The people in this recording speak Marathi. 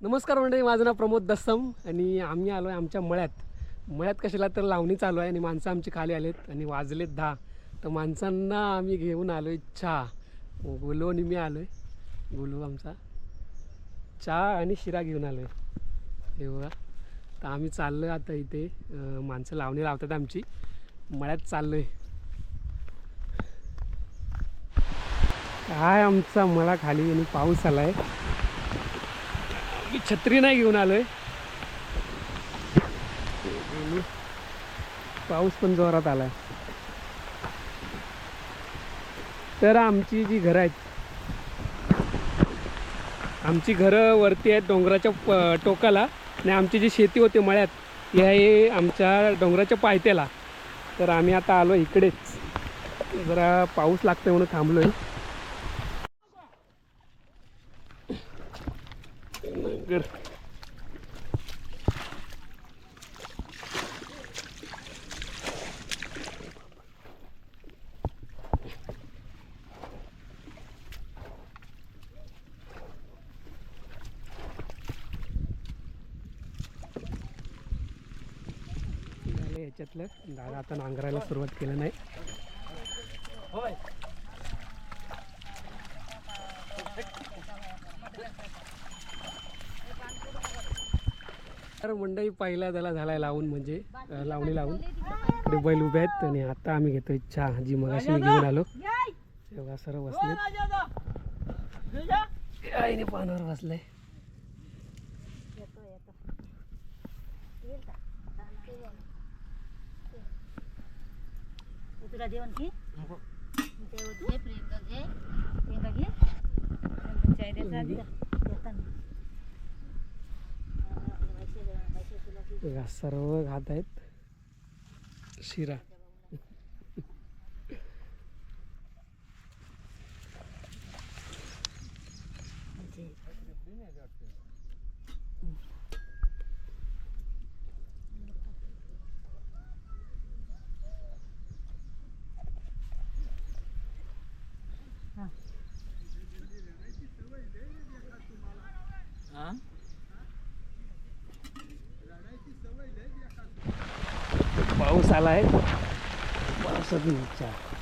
नमस्कार मंडळी, माझं नाव प्रमोद दस्सम आणि आम्ही आलो आहे आमच्या मळ्यात कशाला तर लावणी चालू आहे आणि माणसं आमची खाली आलेत आणि वाजलेत 10. तर माणसांना आम्ही घेऊन आलो आहे चहा. गोलू आणि मी आलो आहे. गोलू आमचा चहा आणि शिरा घेऊन आलो आहे. हे बघा, तर आम्ही चाललो आहे आता इथे. माणसं लावणी लावतात आमची, मळ्यात चाललो आहे. काय आमचा मळा खाली आणि पाऊस आला आहे. मी छत्री नाही घेऊन आलोय, पाऊस पण जोरात आलाय. तर आमची जी घरं आहेत, आमची घरं वरती आहेत डोंगराच्या टोकाला आणि आमची जी शेती होती मळ्यात ही आहे आमच्या डोंगराच्या पायथ्याला. तर आम्ही आता आलो इकडेच, जरा पाऊस लागतोय म्हणून थांबलोय. याच्यातलं दादा आता नांगरायला सुरुवात केलं नाही. तर मंडई पहिला त्याला झालाय लावून, म्हणजे लावणी लावून. इकडे बैल उभे आहेत आणि आता आम्ही घेतोय चहा, जी मगाशी मी घेऊन आलो. तेव्हा सर्व बसले, आईने पानावर बसलाय. तुला जेवण की सर्व खात आहेत शिरा. पाऊस आला आहे, पावसात चहा.